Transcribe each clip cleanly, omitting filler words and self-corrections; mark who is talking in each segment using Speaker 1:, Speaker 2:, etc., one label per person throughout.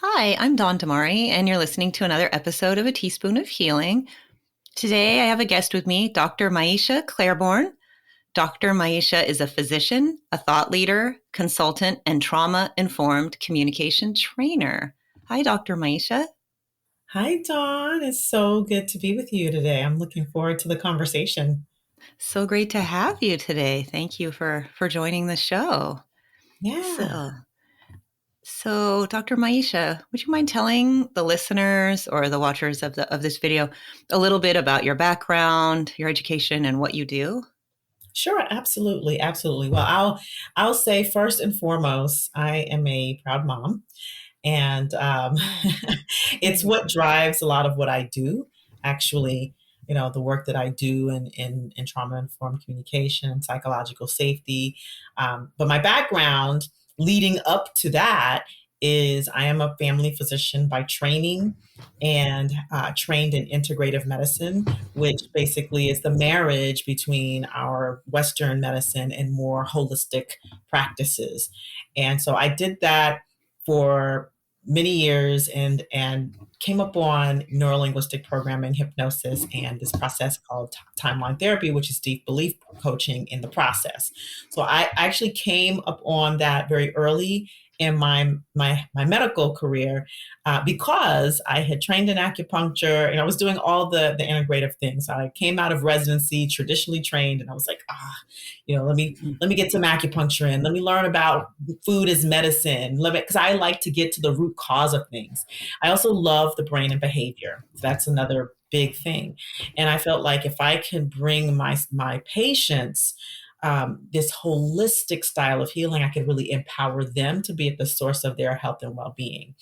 Speaker 1: Hi, I'm Dawn Damari, and you're listening to another episode of A Teaspoon of Healing. Today, I have a guest with me, Dr. Maiysha Clairborne. Dr. Maiysha is a physician, a thought leader, consultant, and trauma informed communication trainer. Hi, Dr. Maiysha.
Speaker 2: Hi, Dawn. It's so good to be with you today. I'm looking forward to the conversation.
Speaker 1: So great to have you today. Thank you for joining the show.
Speaker 2: Yeah,
Speaker 1: So, so, Dr. Maiysha, would you mind telling the listeners or the watchers of this video a little bit about your background, your education, and what you do?
Speaker 2: sure. Absolutely. Absolutely. Well, I'll say first and foremost, I am a proud mom, and
Speaker 1: Oh,
Speaker 2: it's
Speaker 1: great.
Speaker 2: what drives a lot of what I do. Actually, the work that I do in trauma informed communication, psychological safety. But my background leading up to that is I am a family physician by training and trained in integrative medicine, which basically is the marriage between our Western medicine and more holistic practices. And so I did that for many years and came upon neuro-linguistic programming, hypnosis, and this process called timeline therapy, which is deep belief coaching in the process. So I actually came upon that very early in my medical career because I had trained in acupuncture and I was doing all the integrative things. I came out of residency, traditionally trained, and I was like, let me get some acupuncture in. Let me learn about food as medicine. Because I like to get to the root cause of things. I also love the brain and behavior. That's another big thing. And I felt like if I can bring my patients this holistic style of healing, I could really empower them to be at the source of their health and well-being.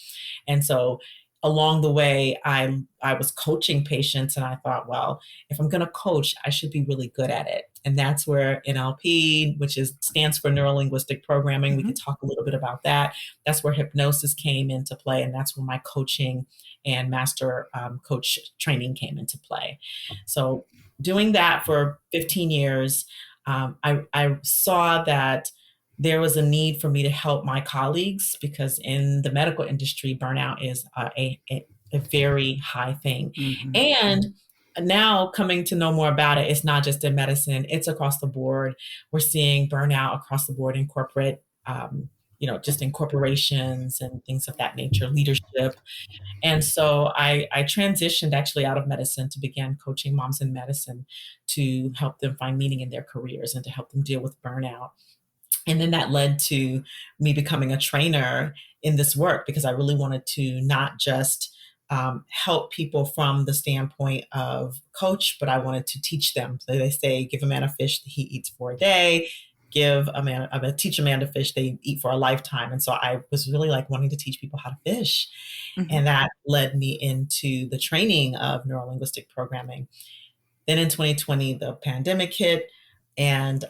Speaker 2: And so along the way, I was coaching patients, and I thought, well, if I'm going to coach, I should be really good at it. And that's where NLP, which stands for neuro linguistic programming, we could
Speaker 1: Mhm.
Speaker 2: talk a little bit about that. That's where hypnosis came into play, and that's where my coaching and master coach training came into play. So doing that for 15 years, I saw that there was a need for me to help my colleagues because in the medical industry, burnout is a very high thing.
Speaker 1: Mhm.
Speaker 2: And now coming to know more about it, it's not just in medicine, it's across the board. We're seeing burnout across the board in corporate, just in corporations and things of that nature, leadership. And so I transitioned actually out of medicine to begin coaching moms in medicine to help them find meaning in their careers and to help them deal with burnout. And then that led to me becoming a trainer in this work because I really wanted to not just help people from the standpoint of coach, but I wanted to teach them. So they say, give a man a fish that he eats for a day. Teach a man to fish they eat for a lifetime. And so I was really like wanting to teach people how to fish.
Speaker 1: Mhm.
Speaker 2: And that led me into the training of neurolinguistic programming. Then in 2020, the pandemic hit, and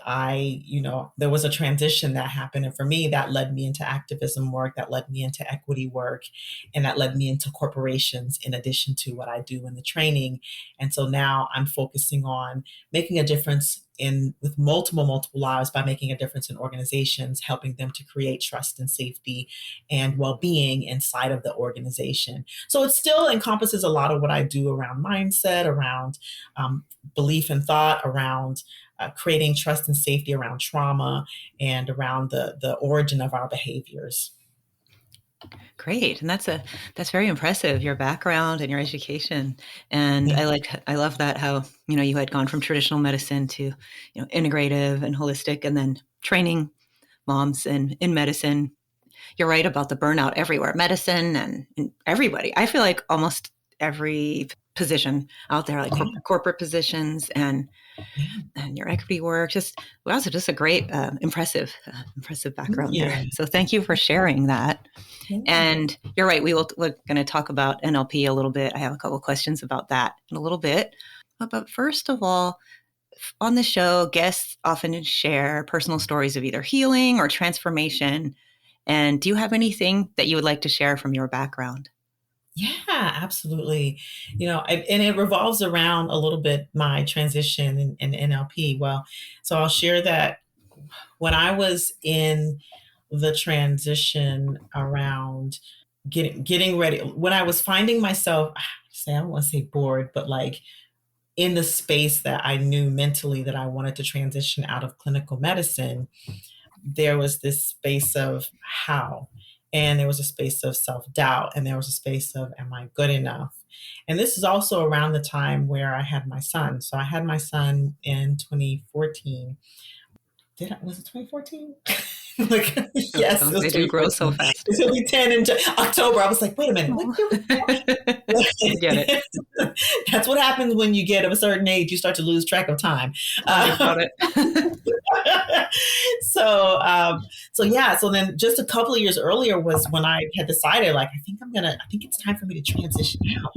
Speaker 2: there was a transition that happened. And for me, that led me into activism work, that led me into equity work, and that led me into corporations in addition to what I do in the training. And so now I'm focusing on making a difference in with multiple lives by making a difference in organizations, helping them to create trust and safety and well-being inside of the organization. So it still encompasses a lot of what I do around mindset, around belief and thought, around creating trust and safety around trauma and around the origin of our behaviors.
Speaker 1: Great, and that's very impressive. Your background and your education, and
Speaker 2: Yeah.
Speaker 1: I love that how you had gone from traditional medicine to integrative and holistic, and then training moms in medicine. You're right about the burnout everywhere, medicine and everybody. I feel like almost every position out there, like
Speaker 2: Yeah.
Speaker 1: corporate positions
Speaker 2: Yeah.
Speaker 1: and your equity work. Just wow, so just a great, impressive
Speaker 2: Thank
Speaker 1: background there.
Speaker 2: you.
Speaker 1: So thank you for sharing that.
Speaker 2: Yeah.
Speaker 1: And you're right. We're going to talk about NLP a little bit. I have a couple of questions about that in a little bit. But first of all, on the show, guests often share personal stories of either healing or transformation. And do you have anything that you would like to share from your background?
Speaker 2: Yeah, absolutely. And it revolves around a little bit my transition in NLP. Well, so I'll share that when I was in the transition around getting ready when I was finding myself, say, I don't want to say bored, but like in the space that I knew mentally that I wanted to transition out of clinical medicine, there was this space of how, and there was a space of self-doubt, and there was a space of, am I good enough? And this is also around the time where I had my son. So I had my son in 2014. Was it 2014? Like,
Speaker 1: Oh,
Speaker 2: yes, it was
Speaker 1: they do grow so
Speaker 2: 2014.
Speaker 1: fast.
Speaker 2: It's gonna be 10 in October. I was like, wait a minute, what
Speaker 1: Oh.
Speaker 2: year
Speaker 1: I get it.
Speaker 2: That's what happens when you get of a certain age. You start to lose track of time.
Speaker 1: Tell me about it.
Speaker 2: so, so yeah. So then, just a couple of years earlier was when I had decided, like, I think it's time for me to transition out.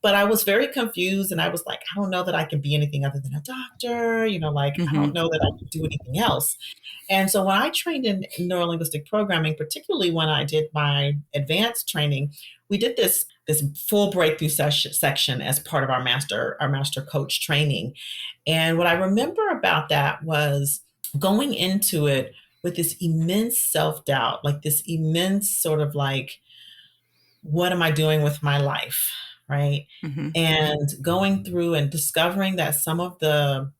Speaker 2: But I was very confused, and I was like, I don't know that I can be anything other than a doctor. Like, I don't know that I can do anything else. And so when I trained in neuro-linguistic programming, particularly when I did my advanced training, we did this full breakthrough section as part of our master coach training. And what I remember about that was going into it with this immense self-doubt, like this immense sort of like, what am I doing with my life? Right.
Speaker 1: Mm-hmm.
Speaker 2: And going through and discovering that some of the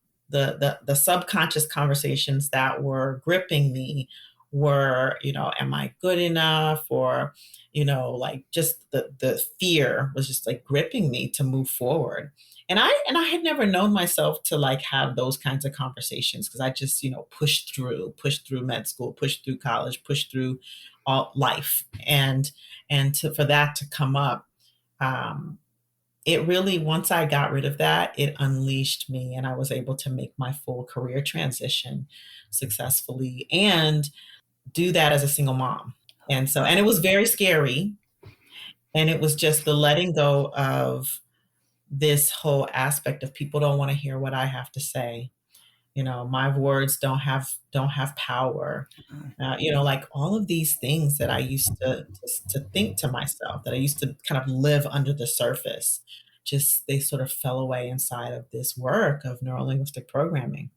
Speaker 2: subconscious conversations that were gripping me were, am I good enough? Or, like just the fear was just like gripping me to move forward. And I had never known myself to like have those kinds of conversations, because I just, pushed through med school, pushed through college, pushed through all life. For that to come up, it really, once I got rid of that, it unleashed me, and I was able to make my full career transition successfully and do that as a single mom. And it was very scary. And it was just the letting go of this whole aspect of, people don't want to hear what I have to say. My words don't have power. Like all of these things that I used to think to myself, that I used to kind of live under the surface, just they sort of fell away inside of this work of neuro-linguistic programming.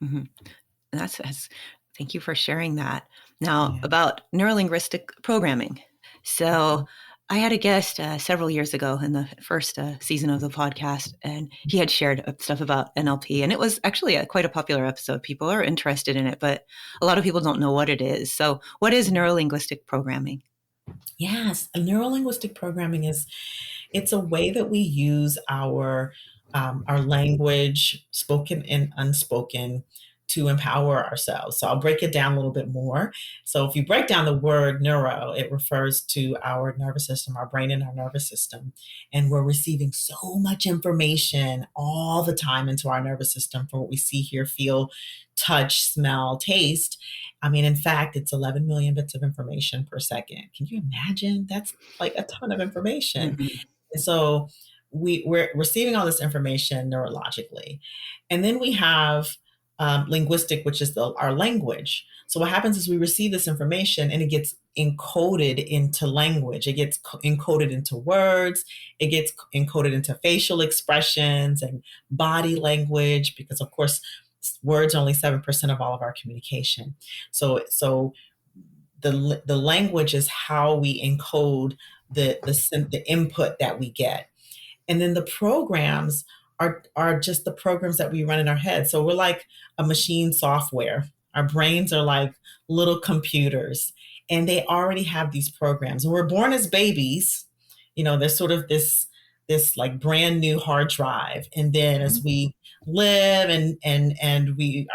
Speaker 1: Mm-hmm. That's thank you for sharing that. Now,
Speaker 2: Yeah.
Speaker 1: about neuro-linguistic programming. So I had a guest several years ago in the first season of the podcast, and he had shared stuff about NLP, and it was actually quite a popular episode. People are interested in it, but a lot of people don't know what it is. So what is neuro-linguistic programming?
Speaker 2: Yes, neuro-linguistic programming it's a way that we use our language, spoken and unspoken, to empower ourselves. So I'll break it down a little bit more. So if you break down the word neuro, it refers to our nervous system, our brain and our nervous system. And we're receiving so much information all the time into our nervous system from what we see, hear, feel, touch, smell, taste. I mean, in fact, it's 11 million bits of information per second. Can you imagine? That's like a ton of information.
Speaker 1: Mm-hmm.
Speaker 2: And so we're receiving all this information neurologically. And then we have linguistic, which is our language. So what happens is we receive this information and it gets encoded into language. It gets encoded into words. It gets encoded into facial expressions and body language, because of course, words are only 7% of all of our communication. So the language is how we encode the input that we get. And then the programs are just the programs that we run in our head. So we're like a machine software. Our brains are like little computers, and they already have these programs. And we're born as babies, there's sort of this like brand new hard drive. And then as we live and we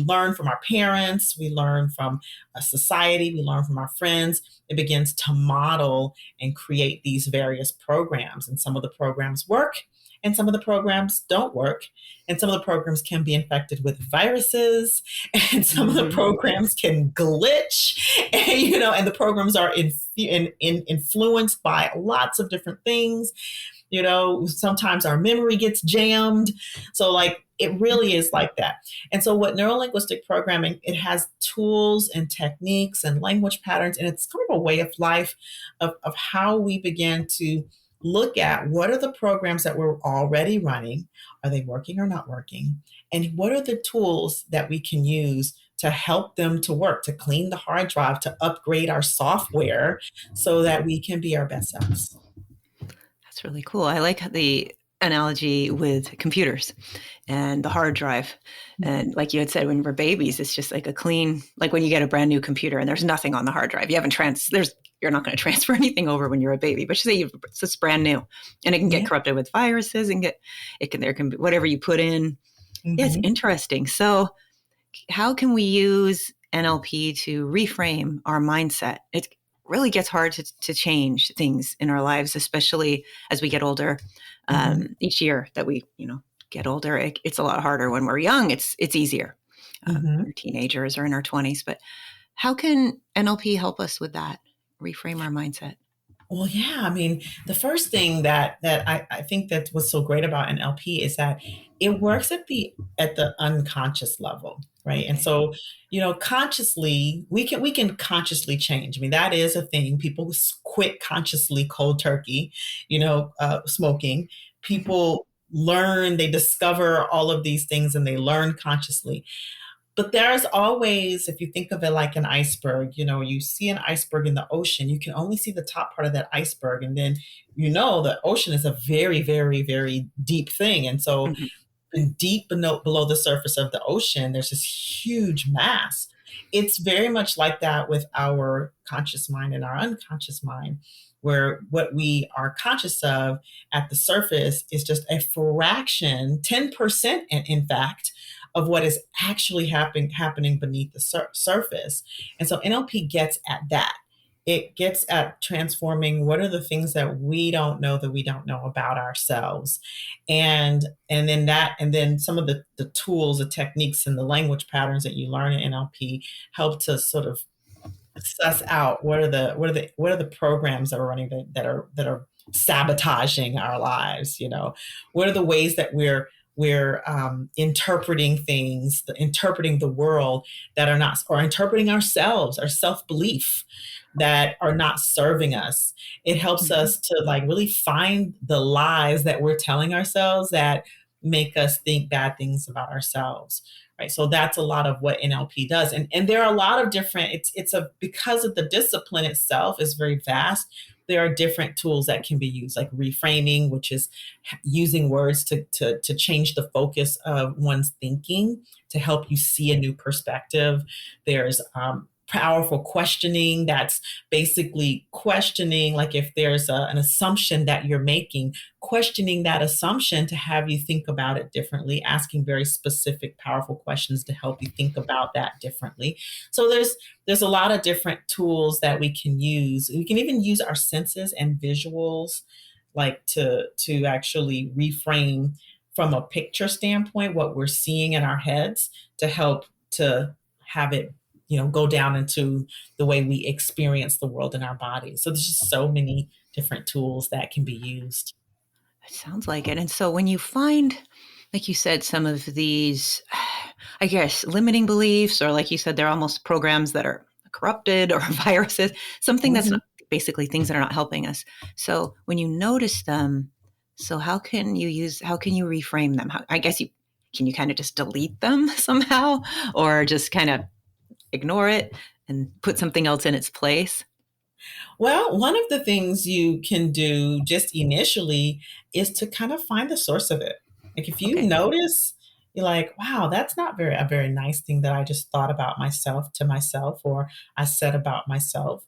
Speaker 2: learn from our parents, we learn from a society, we learn from our friends, it begins to model and create these various programs. And some of the programs work, and some of the programs don't work. And some of the programs can be infected with viruses, and some of the programs can glitch, and the programs are influenced by lots of different things. Sometimes our memory gets jammed. So like, it really is like that. And so what neuro-linguistic programming, it has tools and techniques and language patterns, and it's kind of a way of life of how we begin to look at what are the programs that we're already running. Are they working or not working? And what are the tools that we can use to help them to work, to clean the hard drive, to upgrade our software so that we can be our best selves.
Speaker 1: That's really cool. I like the analogy with computers and the hard drive. And like you had said, when we're babies, it's just like a clean, like when you get a brand new computer and there's nothing on the hard drive, you haven't you're not going to transfer anything over when you're a baby, but it's just brand new and it can get
Speaker 2: Yeah.
Speaker 1: corrupted with viruses and there can be whatever you put in. Yeah, it's
Speaker 2: Mm-hmm.
Speaker 1: interesting. So how can we use NLP to reframe our mindset? It really gets hard to change things in our lives, especially as we get older.
Speaker 2: Mm-hmm.
Speaker 1: Each year that we, get older, it's a lot harder. When we're young, it's easier.
Speaker 2: Mm-hmm.
Speaker 1: We're teenagers or in our 20s. But how can NLP help us with that? Reframe our mindset.
Speaker 2: Well, yeah. I mean, the first thing that I think that what's so great about NLP is that it works at the unconscious level, right? And
Speaker 1: Okay.
Speaker 2: so, consciously we can consciously change. I mean, that is a thing. People quit consciously cold turkey, smoking.
Speaker 1: Mm-hmm.
Speaker 2: People learn, they discover all of these things, and they learn consciously. But there's always, if you think of it like an iceberg, you see an iceberg in the ocean, you can only see the top part of that iceberg. And then, the ocean is a very, very, very deep thing. And so,
Speaker 1: Mm-hmm.
Speaker 2: deep below the surface of the ocean, there's this huge mass. It's very much like that with our conscious mind and our unconscious mind, where what we are conscious of at the surface is just a fraction, 10%, in fact, of what is actually happening beneath the surface. And so NLP gets at that. It gets at transforming what are the things that we don't know about ourselves, and then some of the tools, the techniques, and the language patterns that you learn in NLP help to sort of suss out what are the programs that are running that are sabotaging our lives. What are the ways that we're interpreting things, interpreting the world, that are not, or interpreting ourselves, our self-belief, that are not serving us. It helps
Speaker 1: Mm-hmm.
Speaker 2: us to like really find the lies that we're telling ourselves that make us think bad things about ourselves. Right. So that's a lot of what NLP does. And there are a lot of different, because of the discipline itself is very vast. There are different tools that can be used, like reframing, which is using words to change the focus of one's thinking, to help you see a new perspective. There's powerful questioning, that's basically questioning, like if there's an assumption that you're making, questioning that assumption to have you think about it differently, asking very specific, powerful questions to help you think about that differently. So there's a lot of different tools that we can use. We can even use our senses and visuals, like to actually reframe from a picture standpoint what we're seeing in our heads, to help to have it go down into the way we experience the world in our bodies. So there's just so many different tools that can be used.
Speaker 1: It sounds like it. And so when you find, like you said, some of these, I guess, limiting beliefs, or like you said, they're almost programs that are corrupted or viruses, something that's
Speaker 2: Mhm.
Speaker 1: not, basically things that are not helping us. So when you notice them, so how can you reframe them? I guess can you kind of just delete them somehow, or just kind of ignore it and put something else in its place?
Speaker 2: Well, one of the things you can do just initially is to kind of find the source of it. Like if you
Speaker 1: Okay.
Speaker 2: notice, you're like, wow, that's not a very nice thing that I just thought about myself to myself, or I said about myself,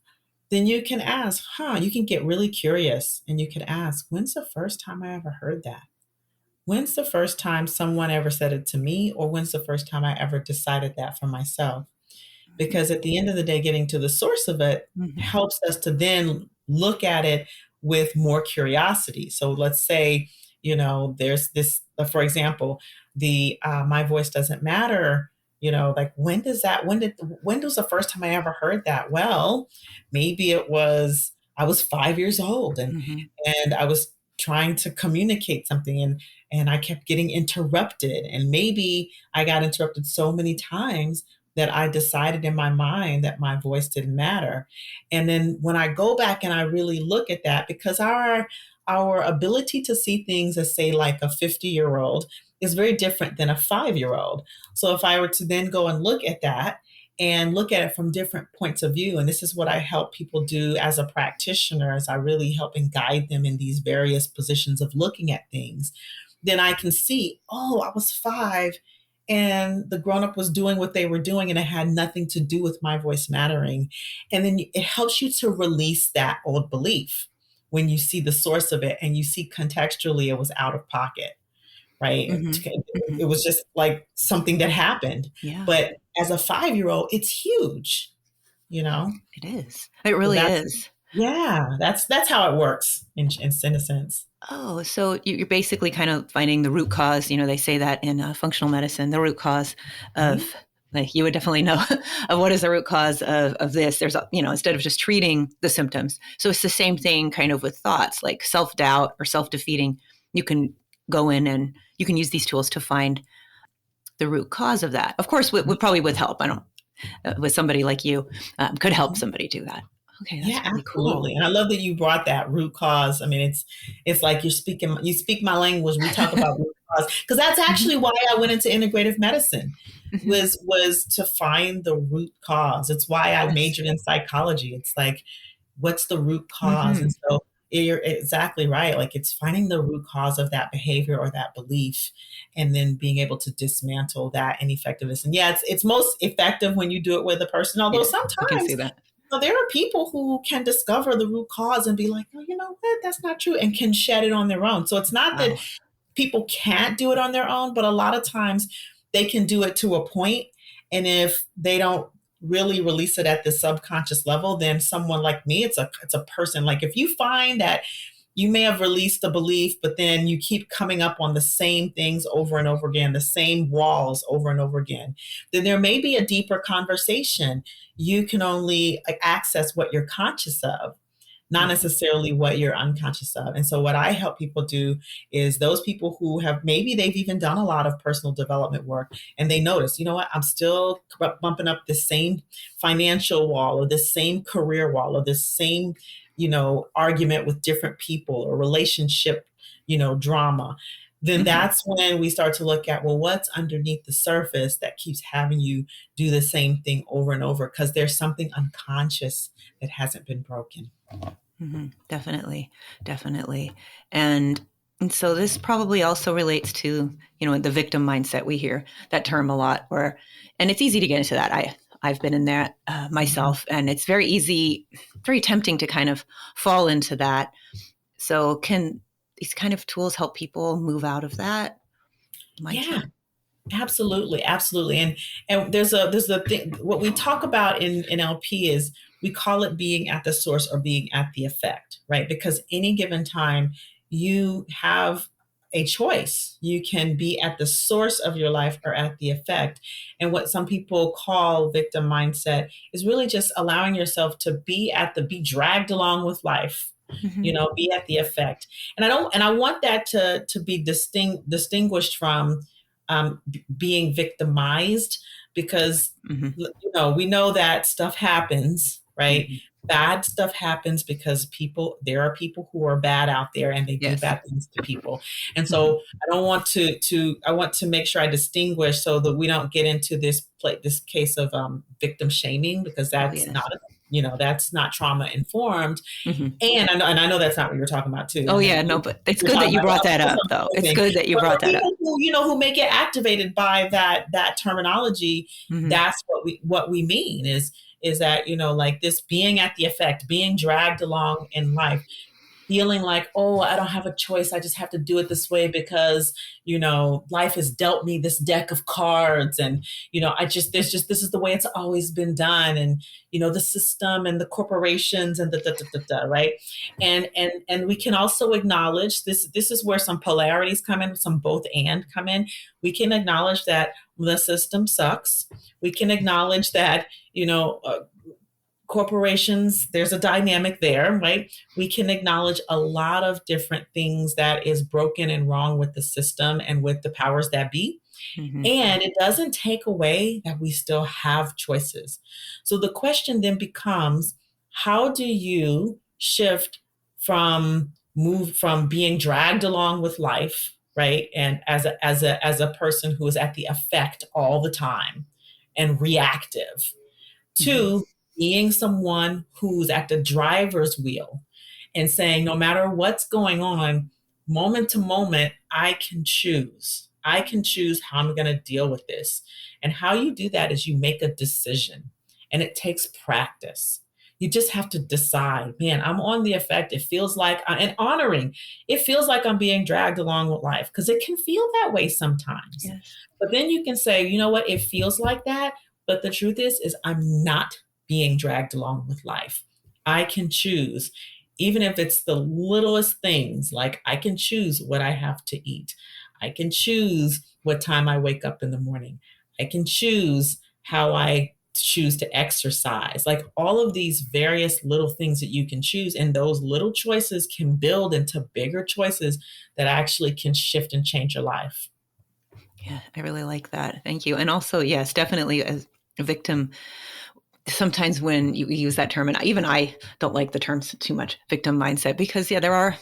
Speaker 2: then you can ask, you can get really curious, and you can ask, when's the first time I ever heard that? When's the first time someone ever said it to me? Or when's the first time I ever decided that for myself? Because at the end of the day, getting to the source of it
Speaker 1: Mm-hmm.
Speaker 2: helps us to then look at it with more curiosity. So let's say, there's this, for example, the my voice doesn't matter. Like when was the first time I ever heard that? Well, maybe I was 5 years old,
Speaker 1: Mm-hmm.
Speaker 2: and I was trying to communicate something, and I kept getting interrupted, and maybe I got interrupted so many times that I decided in my mind that my voice didn't matter. And then when I go back and I really look at that, because our ability to see things as, say, like a 50-year-old is very different than a 5-year-old. So if I were to then go and look at that and look at it from different points of view, and this is what I help people do as a practitioner, as I really help and guide them in these various positions of looking at things, then I can see, oh, I was 5 and the grown up was doing what they were doing and it had nothing to do with my voice mattering. And then it helps you to release that old belief when you see the source of it and you see contextually it was out of pocket, right?
Speaker 1: Mm-hmm. Mm-hmm.
Speaker 2: It was just like something that happened.
Speaker 1: Yeah,
Speaker 2: But as a 5-year-old, it's huge, you know?
Speaker 1: it is. It
Speaker 2: So
Speaker 1: really
Speaker 2: that's,
Speaker 1: is.
Speaker 2: yeah, that's how it works in a sense.
Speaker 1: Oh, so you're basically kind of finding the root cause. They say that in functional medicine, the root cause
Speaker 2: Yeah.
Speaker 1: of, like, you would definitely know of what is the root cause of this. There's, instead of just treating the symptoms. So it's the same thing kind of with thoughts like self-doubt or self-defeating. You can go in and you can use these tools to find the root cause of that. Of course, probably with help. I don't, with somebody like you, could help somebody do that. Okay,
Speaker 2: Yeah,
Speaker 1: that's really cool.
Speaker 2: absolutely. And I love that you brought that root cause. I mean, it's like you speak my language. We talk about root cause because that's
Speaker 1: Mm-hmm.
Speaker 2: actually why I went into integrative medicine
Speaker 1: Mm-hmm.
Speaker 2: was to find the root cause. It's why I
Speaker 1: Yes.
Speaker 2: majored in psychology. It's like, what's the root cause?
Speaker 1: Mm-hmm.
Speaker 2: And so you're exactly right. Like it's finding the root cause of that behavior or that belief and then being able to dismantle that ineffectiveness. And yeah, it's most effective when you do it with a person, although
Speaker 1: Yeah, I can see
Speaker 2: sometimes
Speaker 1: that.
Speaker 2: there are people who can discover the root cause and be like, oh, you know what? That's not true, and can shed it on their own. So it's not that
Speaker 1: Wow.
Speaker 2: people can't do it on their own, but a lot of times they can do it to a point. And if they don't really release it at the subconscious level, then someone like me, it's a person. Like if you find that you may have released a belief, but then you keep coming up on the same things over and over again, the same walls over and over again, then there may be a deeper conversation. You can only access what you're conscious of, not
Speaker 1: Mm-hmm.
Speaker 2: necessarily what you're unconscious of. And so what I help people do is those people who have maybe they've even done a lot of personal development work and they notice, you know what, I'm still bumping up this same financial wall or this same career wall or this same, argument with different people or relationship, drama. Then
Speaker 1: Mm-hmm.
Speaker 2: that's when we start to look at, well, what's underneath the surface that keeps having you do the same thing over and over? Because there's something unconscious that hasn't been broken.
Speaker 1: Mm-hmm. Definitely, definitely. And so this probably also relates to, the victim mindset. We hear that term a lot, and it's easy to get into that. I've been in there
Speaker 2: Mhm.
Speaker 1: myself, and it's very easy, very tempting to kind of fall into that. So can these kind of tools help people move out of that
Speaker 2: Yeah,
Speaker 1: mindset?
Speaker 2: absolutely, absolutely. And there's a thing what we talk about in NLP is we call it being at the source or being at the effect, right? Because any given time you have a choice. You can be at the source of your life or at the effect. And what some people call victim mindset is really just allowing yourself to be dragged along with life,
Speaker 1: Mm-hmm.
Speaker 2: be at the effect. And I want that to be distinguished from being victimized, because
Speaker 1: Mm-hmm.
Speaker 2: we know that stuff happens, right?
Speaker 1: Mm-hmm.
Speaker 2: Bad stuff happens because there are people who are bad out there and they do
Speaker 1: Yes.
Speaker 2: bad things to people. And
Speaker 1: Mm-hmm.
Speaker 2: so I don't want I want to make sure I distinguish so that we don't get into this case of victim shaming, because
Speaker 1: Oh,
Speaker 2: that's
Speaker 1: yes.
Speaker 2: not, that's not trauma informed.
Speaker 1: Mm-hmm.
Speaker 2: And I know that's not what you're talking about too.
Speaker 1: Oh,
Speaker 2: I know
Speaker 1: yeah. No, but it's
Speaker 2: you're
Speaker 1: good that
Speaker 2: talking
Speaker 1: you
Speaker 2: about
Speaker 1: brought that
Speaker 2: some
Speaker 1: up, though.
Speaker 2: other
Speaker 1: It's
Speaker 2: thing.
Speaker 1: good that you
Speaker 2: But for
Speaker 1: brought that up.
Speaker 2: people who may get activated by that terminology,
Speaker 1: Mm-hmm.
Speaker 2: that's what we mean is that, like this being at the effect, being dragged along in life, feeling like, oh, I don't have a choice. I just have to do it this way because, life has dealt me this deck of cards. And, this is the way it's always been done. And, the system and the corporations and right. And we can also acknowledge this is where some polarities come in, some both and come in. We can acknowledge that the system sucks. We can acknowledge that, corporations, there's a dynamic there, right? We can acknowledge a lot of different things that is broken and wrong with the system and with the powers that be.
Speaker 1: Mm-hmm.
Speaker 2: And it doesn't take away that we still have choices. So the question then becomes, how do you shift from move from being dragged along with life, right? And as a person who is at the effect all the time and reactive,
Speaker 1: Mhm.
Speaker 2: to being someone who's at the driver's wheel and saying, no matter what's going on, moment to moment, I can choose. I can choose how I'm going to deal with this. And how you do that is you make a decision, and it takes practice. You just have to decide, man, I'm on the effect. It feels like, and honoring, it feels like I'm being dragged along with life because it can feel that way sometimes.
Speaker 1: Yes.
Speaker 2: But then you can say, you know what, it feels like that. But the truth is I'm not being dragged along with life. I can choose, even if it's the littlest things, like I can choose what I have to eat. I can choose what time I wake up in the morning. I can choose how I choose to exercise. Like all of these various little things that you can choose, and those little choices can build into bigger choices that actually can shift and change your life.
Speaker 1: Yeah, I really like that. Thank you. And also, yes, definitely as a victim, sometimes when you use that term, and even I don't like the term too much, victim mindset, because yeah, there are,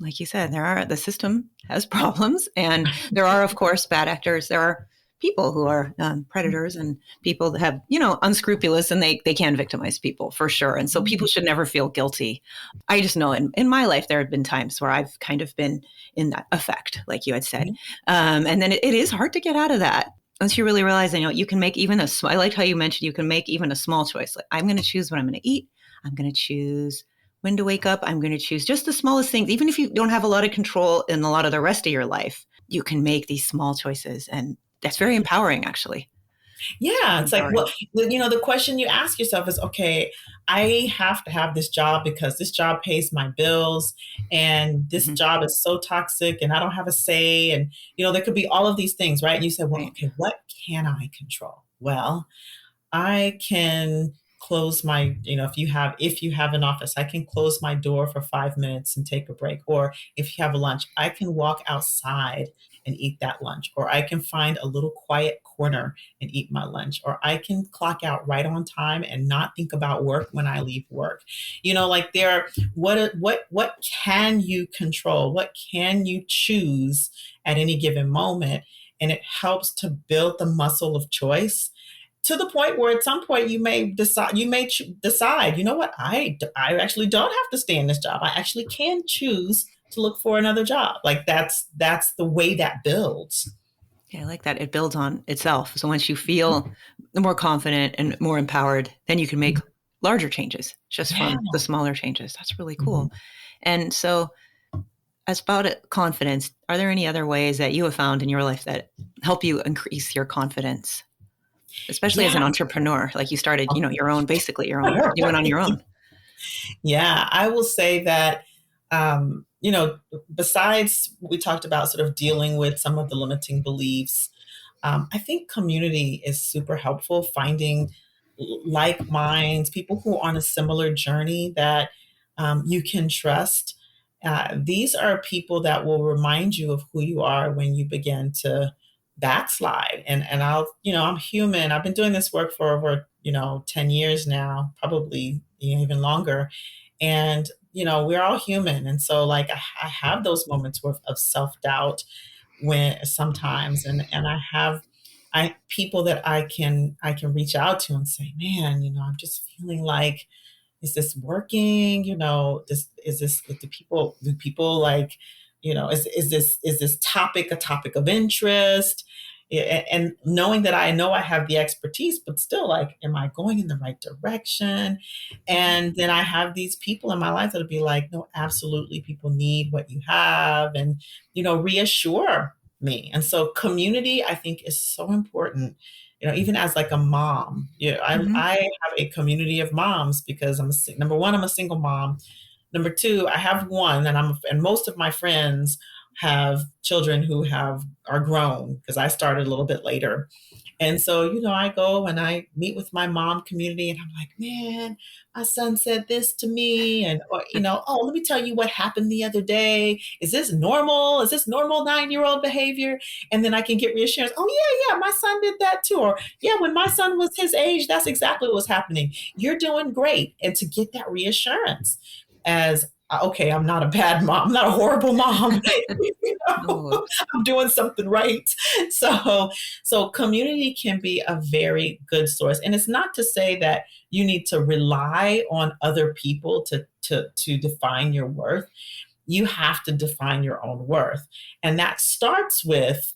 Speaker 1: like you said, the system has problems, and there are, of course, bad actors. There are people who are predators and people that have, unscrupulous, and they can victimize people for sure. And so people should never feel guilty. I just know in my life, there have been times where I've kind of been in that effect, like you had said. And then it is hard to get out of that once you really realize, you can make even I like how you mentioned you can make even a small choice. Like, I'm going to choose what I'm going to eat. I'm going to choose when to wake up. I'm going to choose just the smallest things. Even if you don't have a lot of control in a lot of the rest of your life, you can make these small choices. And that's very empowering, actually.
Speaker 2: Yeah, it's like,
Speaker 1: Empowering.
Speaker 2: well, the question you ask yourself is, okay, I have to have this job because this job pays my bills, and this
Speaker 1: Hmm.
Speaker 2: job is so toxic, and I don't have a say, and there could be all of these things, right? And you say, well,
Speaker 1: Right.
Speaker 2: okay, what can I control? Well, I can close my, if you have an office, I can close my door for 5 minutes and take a break. Or if you have a lunch, I can walk outside and eat that lunch. Or I can find a little quiet corner and eat my lunch. Or I can clock out right on time and not think about work when I leave work. Like what can you control? What can you choose at any given moment? And it helps to build the muscle of choice to the point where at some point you may decide, you know what, I actually don't have to stay in this job. I actually can choose to look for another job. Like that's the way that builds.
Speaker 1: Yeah, I like that. It builds on itself. So once you feel more confident and more empowered, then you can make larger changes just
Speaker 2: Yeah.
Speaker 1: from the smaller changes. That's really
Speaker 2: Mhm.
Speaker 1: cool. And so, as about confidence, are there any other ways that you have found in your life that help you increase your confidence, especially as
Speaker 2: Yeah.
Speaker 1: an entrepreneur? Like you started, your own, basically your own, you went on your own.
Speaker 2: Yeah, I will say that, besides we talked about sort of dealing with some of the limiting beliefs, I think community is super helpful, finding like minds, people who are on a similar journey that you can trust. These are people that will remind you of who you are when you begin to backslide. And I'm human. I've been doing this work for over 10 years now, probably even longer. And we're all human, and so like I have those moments of self-doubt when sometimes, and I people that I can reach out to and say, man, I'm just feeling like, is this working? Do people like, is this topic a topic of interest? And knowing that I know I have the expertise, but still, like, am I going in the right direction? And then I have these people in my life that'll be like, no, absolutely, people need what you have, and reassure me. And so community, I think, is so important. Even as like a mom, I
Speaker 1: Hmm.
Speaker 2: have a community of moms because number one, I'm a single mom. Number two, I have one, and most of my friends have children who are grown because I started a little bit later. And so, I go and I meet with my mom community, and I'm like, man, my son said this to me. And, oh, let me tell you what happened the other day. Is this normal? Is this normal 9-year-old behavior? And then I can get reassurance. Oh, yeah, yeah, my son did that too. Or, yeah, when my son was his age, that's exactly what was happening. You're doing great. And to get that reassurance as okay, I'm not a bad mom, I'm not a horrible mom. You know,
Speaker 1: No,
Speaker 2: I'm doing something right. So, so community can be a very good source. And it's not to say that you need to rely on other people to define your worth. You have to define your own worth. And that starts with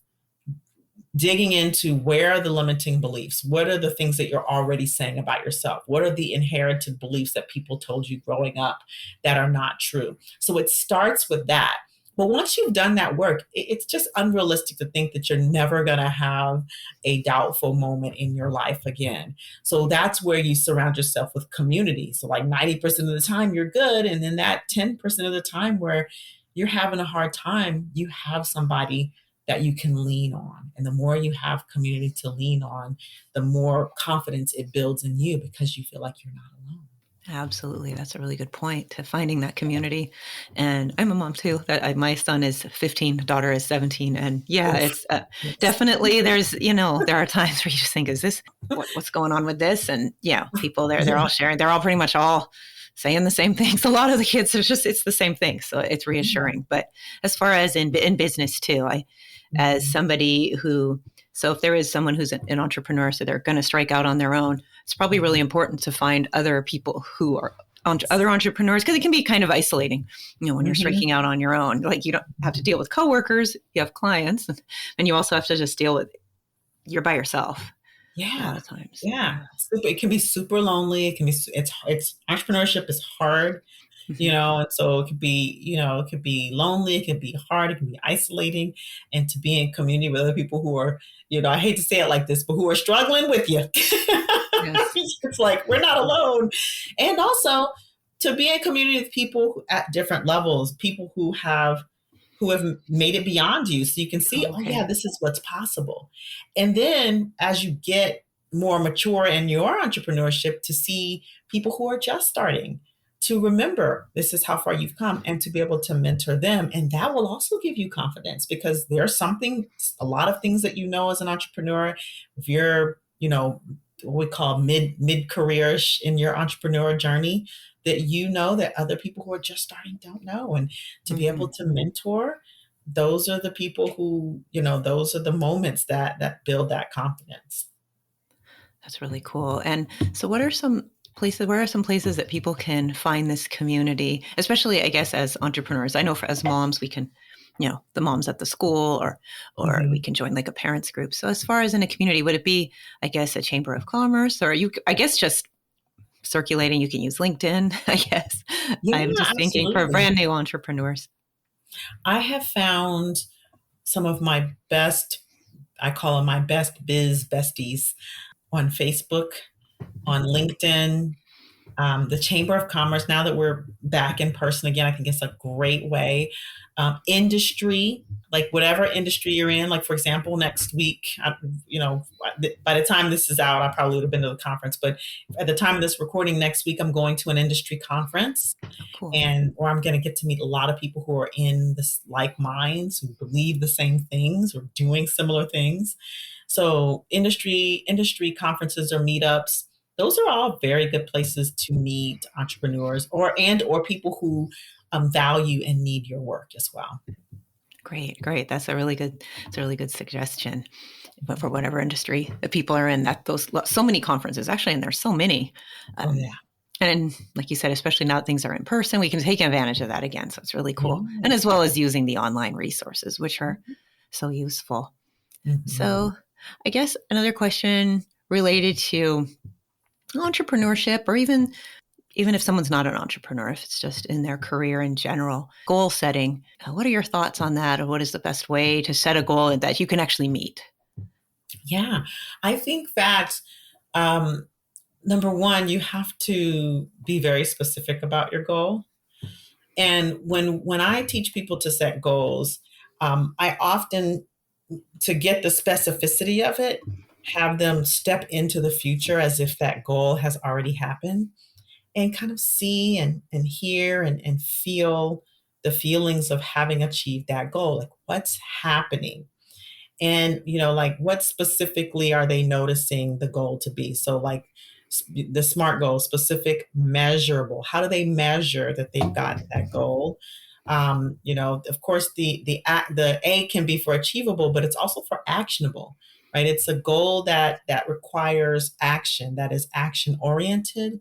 Speaker 2: digging into where are the limiting beliefs? What are the things that you're already saying about yourself? What are the inherited beliefs that people told you growing up that are not true? So it starts with that. But once you've done that work, it's just unrealistic to think that you're never going to have a doubtful moment in your life again. So that's where you surround yourself with community. So, like 90% of the time, you're good. And then that 10% of the time where you're having a hard time, you have somebody that you can lean on. And the more you have community to lean on, the more confidence it builds in you because you feel like you're not alone.
Speaker 1: absolutely. That's a really good point to finding that community. And I'm a mom too. My son is 15, daughter is 17, and yeah,
Speaker 2: Oof.
Speaker 1: it's
Speaker 2: Yes.
Speaker 1: definitely there are times where you just think, is this what's going on with this? And yeah, people they're all
Speaker 2: Yeah.
Speaker 1: sharing. They're all pretty much all saying the same things. A lot of the kids it's the same thing, so it's
Speaker 2: Yeah.
Speaker 1: reassuring. But as far as in business too, I as
Speaker 2: Mhm.
Speaker 1: somebody who so if there is someone who's an entrepreneur, so they're going to strike out on their own, it's probably really important to find other people who are other entrepreneurs, because it can be kind of isolating, when you're
Speaker 2: Mhm.
Speaker 1: striking out on your own. Like, you don't have to deal with coworkers, you have clients, and you also have to just deal with you're by yourself a
Speaker 2: Yeah.
Speaker 1: lot of times.
Speaker 2: Yeah.
Speaker 1: Yeah.
Speaker 2: It can be super lonely. It can be, it's entrepreneurship is hard,
Speaker 1: Mhm.
Speaker 2: and so it could be, it could be lonely, it could be hard, it can be isolating, and to be in community with other people who are, I hate to say it like this, but who are struggling with you.
Speaker 1: Yes.
Speaker 2: It's like we're not alone. And also to be in community with people at different levels, people who have made it beyond you, so you can see, oh yeah,
Speaker 1: Okay.
Speaker 2: this is what's possible. And then as you get more mature in your entrepreneurship, to see people who are just starting, to remember this is how far you've come, and to be able to mentor them. And that will also give you confidence, because there's something, a lot of things that as an entrepreneur, if you're, what we call mid career in your entrepreneur journey, that that other people who are just starting don't know. And to be able
Speaker 1: Hmm.
Speaker 2: to mentor, those are the people who, those are the moments that build that confidence.
Speaker 1: That's really cool. And so, what are some places? Where are some places that people can find this community? Especially, I guess, as entrepreneurs. I know as moms, we can, the moms at the school, or we
Speaker 2: Mhm.
Speaker 1: can join like a parents group. So, as far as in a community, would it be, I guess, a chamber of commerce, or you? I guess just circulating. You can use LinkedIn. I guess
Speaker 2: Yeah,
Speaker 1: I'm just thinking for
Speaker 2: absolutely.
Speaker 1: brand new entrepreneurs.
Speaker 2: I have found some of my best, I call them my best biz besties, on Facebook, on LinkedIn, the Chamber of Commerce. Now that we're back in person again, I think it's a great way. Industry, like whatever industry you're in, like for example, next week, by the time this is out, I probably would have been to the conference, but at the time of this recording next week, I'm going to an industry conference,
Speaker 1: Oh, cool.
Speaker 2: and or I'm going to get to meet a lot of people who are in this like minds, who believe the same things or doing similar things. So industry conferences or meetups, those are all very good places to meet entrepreneurs or people who value and need your work as well.
Speaker 1: Great, great. It's a really good suggestion. But for whatever industry that people are in, that those so many conferences actually, and there's so many.
Speaker 2: Oh
Speaker 1: Um,
Speaker 2: yeah.
Speaker 1: and like you said, especially now that things are in person, we can take advantage of that again. So it's really cool. And as
Speaker 2: Yes.
Speaker 1: well as using the online resources, which are so useful.
Speaker 2: Mhm.
Speaker 1: So I guess another question related to entrepreneurship, or even if someone's not an entrepreneur, if it's just in their career in general, goal setting. What are your thoughts on that? Or what is the best way to set a goal that you can actually meet?
Speaker 2: Yeah, I think that um, number one, you have to be very specific about your goal. And when I teach people to set goals, I often, to get the specificity of it, have them step into the future as if that goal has already happened, and kind of see and hear and feel the feelings of having achieved that goal. Like what's happening? And, like what specifically are they noticing the goal to be? So like the SMART goals: specific, measurable. How do they measure that they've got that goal? Of course, the A can be for achievable, but it's also for actionable, right? It's a goal that requires action, that is action oriented,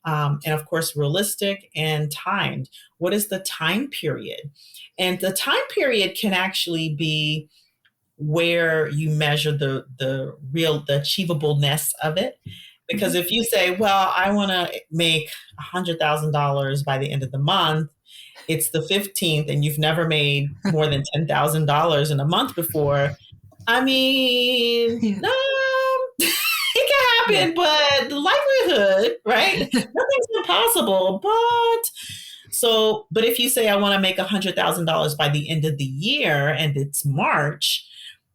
Speaker 2: and of course, realistic and timed. What is the time period? And the time period can actually be where you measure the achievableness of it. Because
Speaker 1: Mhm.
Speaker 2: if you say, well, I want to make $100,000 by the end of the month, it's the 15th and you've never made more than $10,000 in a month before. I mean,
Speaker 1: Yeah.
Speaker 2: no, it can
Speaker 1: Yeah.
Speaker 2: happen, but the likelihood, right? Nothing's impossible, but if you say I want to make $100,000 by the end of the year and it's March,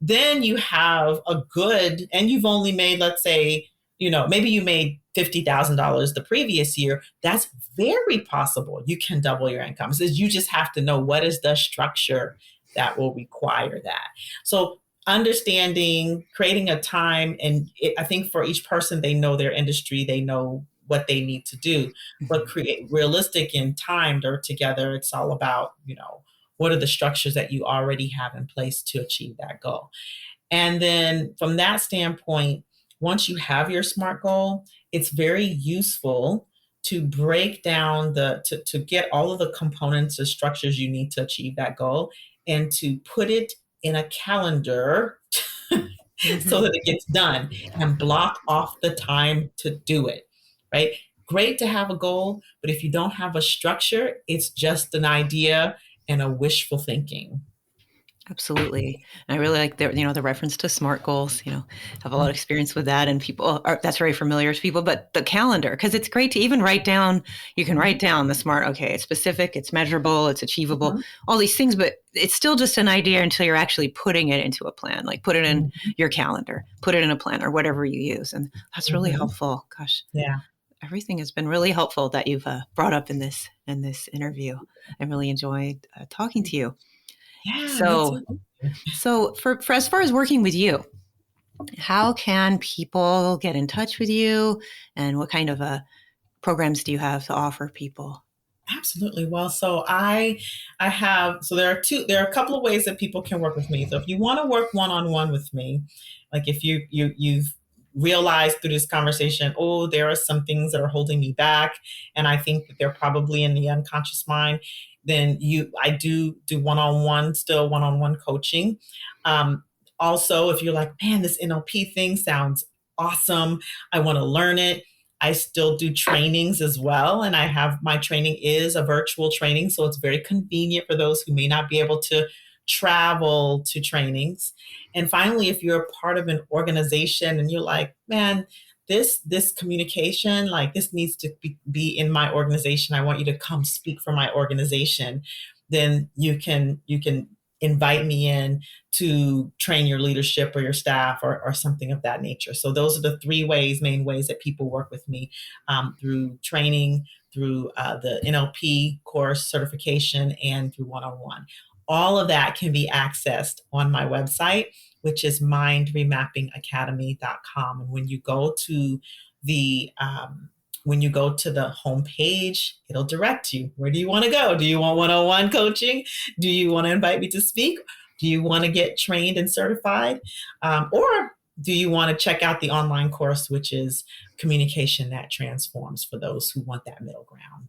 Speaker 2: then you have a good, and you've only made, let's say, maybe you made $50,000 the previous year. That's very possible. You can double your income. So you just have to know what is the structure that will require that. So understanding, creating a time, and I think for each person, they know their industry, they know what they need to do, but
Speaker 1: Mhm.
Speaker 2: create realistic and timed or together. It's all about, what are the structures that you already have in place to achieve that goal. And then from that standpoint, once you have your SMART goal, it's very useful to break down to get all of the components or structures you need to achieve that goal and to put it in a calendar so
Speaker 1: Mhm.
Speaker 2: that it gets done and block off the time to do it, right? Great to have a goal, but if you don't have a structure, it's just an idea and a wishful thinking.
Speaker 1: Absolutely. And I really like the reference to SMART goals, have a lot of experience with that and people are, that's very familiar to people, but the calendar, because it's great to even write down, you can write
Speaker 2: Mhm,
Speaker 1: down the SMART, okay, it's specific, it's measurable, it's achievable,
Speaker 2: mhm,
Speaker 1: all these things, but it's still just an idea until you're actually putting it into a plan, like put it in
Speaker 2: mhm,
Speaker 1: your calendar, put it in a plan or whatever you use. And that's really
Speaker 2: mhm.
Speaker 1: helpful. Gosh,
Speaker 2: Yeah.
Speaker 1: everything has been really helpful that you've brought up in this interview. I really enjoyed talking to you.
Speaker 2: Yeah, me
Speaker 1: So,
Speaker 2: too.
Speaker 1: for as far as working with you, how can people get in touch with you, and what kind of programs do you have to offer people?
Speaker 2: Absolutely. Well, I have, so there are a couple of ways that people can work with me. So if you want to work one-on-one with me, like if you've realized through this conversation, oh, there are some things that are holding me back, and I think that they're probably in the unconscious mind, then I do one-on-one coaching. Um, Also, if you're like, man, this NLP thing sounds awesome, I want to learn it, I still do trainings as well. And my training is a virtual training. So it's very convenient for those who may not be able to travel to trainings. And finally, if you're a part of an organization and you're like, man, this communication, like this needs to be in my organization. I want you to come speak for my organization. Then you can invite me in to train your leadership or your staff or something of that nature. So those are the main ways that people work with me, through training, through the NLP course certification, and through one-on-one. All of that can be accessed on my website, which is mindremappingacademy.com. And the when you go to the homepage, it'll direct you. Where do you want to go? Do you want one-on-one coaching? Do you want to invite me to speak? Do you want to get trained and certified? Or do you want to check out the online course, which is Communication That Transforms, for those who want that middle ground?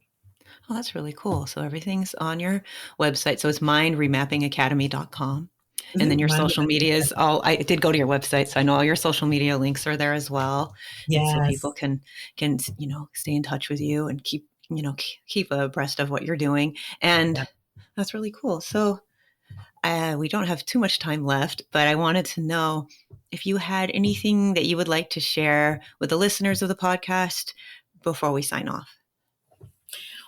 Speaker 1: Oh, that's really cool. So everything's on your website. So it's mindremappingacademy.com. And then
Speaker 2: Mm-hmm.
Speaker 1: your
Speaker 2: Mind
Speaker 1: social
Speaker 2: Mapping
Speaker 1: medias,
Speaker 2: Academy.
Speaker 1: I did go to your website, so I know all your social media links are there as well. And so
Speaker 2: Yes.
Speaker 1: people can stay in touch with you and keep abreast of what you're doing. And
Speaker 2: Yeah.
Speaker 1: that's really cool. So we don't have too much time left, but I wanted to know if you had anything that you would like to share with the listeners of the podcast before we sign off.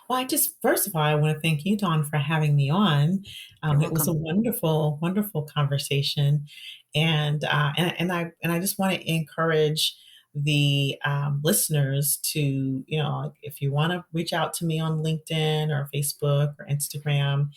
Speaker 2: Well, first of all, I want to thank you, Dawn, for having me on.
Speaker 1: You're
Speaker 2: It was a
Speaker 1: welcome.
Speaker 2: wonderful, wonderful conversation, and I just want to encourage the listeners to, if you want to reach out to me on LinkedIn or Facebook or Instagram,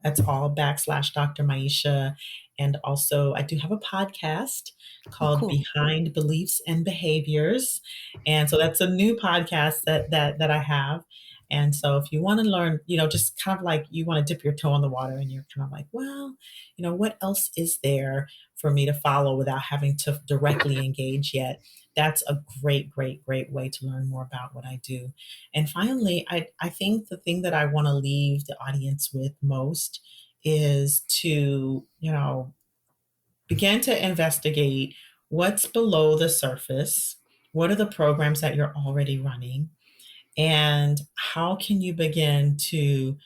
Speaker 2: that's all /Dr. Maiysha. And also, I do have a podcast
Speaker 1: Oh,
Speaker 2: called
Speaker 1: cool.
Speaker 2: Behind Beliefs and Behaviors, and so that's a new podcast that I have. And so, if you want to learn, just kind of like you want to dip your toe in the water, and you're kind of like, well, what else is there for me to follow without having to directly engage yet? That's a great, great, great way to learn more about what I do. And finally, I think the thing that I want to leave the audience with most is to, begin to investigate what's below the surface. What are the programs that you're already running? And how can you begin to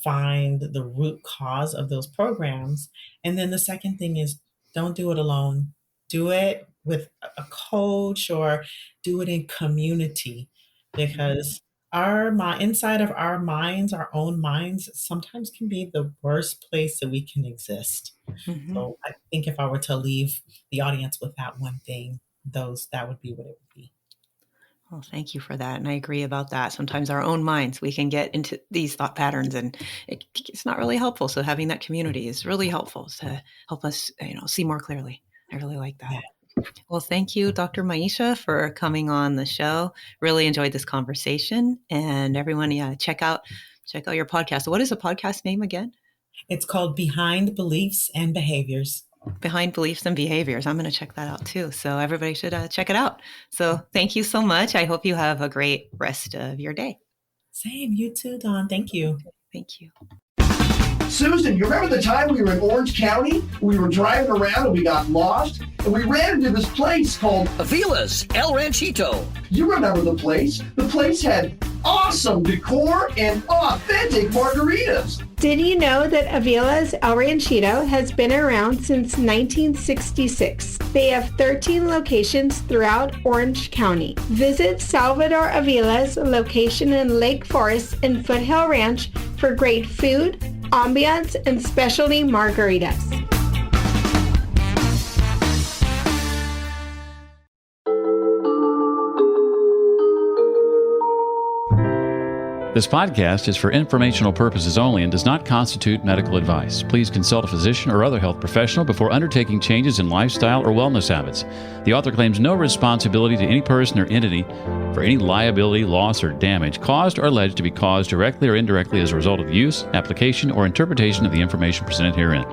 Speaker 2: find the root cause of those programs? And then the second thing is, don't do it alone. Do it with a coach, or do it in community, because inside of our minds, our own minds, sometimes can be the worst place that we can exist.
Speaker 1: Mm-hmm.
Speaker 2: So I think if I were to leave the audience with that one thing, that would be what it would be.
Speaker 1: Well, thank you for that. And I agree about that. Sometimes our own minds, we can get into these thought patterns and it's not really helpful. So having that community is really helpful to help us, see more clearly. I really like that.
Speaker 2: Yeah.
Speaker 1: Well, thank you, Dr. Maiysha, for coming on the show. Really enjoyed this conversation. And everyone, check out your podcast. What is the podcast name again?
Speaker 2: It's called Behind Beliefs and Behaviors.
Speaker 1: Behind Beliefs and Behaviors. I'm going to check that out too. So everybody should check it out. So thank you so much. I hope you have a great rest of your day.
Speaker 2: Same. You too, Dawn. Thank you.
Speaker 1: Thank you.
Speaker 3: Susan, you remember the time we were in Orange County? We were driving around and we got lost, and we ran into this place called
Speaker 4: Avila's El Ranchito.
Speaker 3: You remember the place? The place had awesome decor and authentic margaritas.
Speaker 5: Did you know that Avila's El Ranchito has been around since 1966? They have 13 locations throughout Orange County. Visit Salvador Avila's location in Lake Forest and Foothill Ranch for great food, ambiance, and specialty margaritas.
Speaker 6: This podcast is for informational purposes only and does not constitute medical advice. Please consult a physician or other health professional before undertaking changes in lifestyle or wellness habits. The author claims no responsibility to any person or entity for any liability, loss, or damage caused or alleged to be caused directly or indirectly as a result of the use, application, or interpretation of the information presented herein.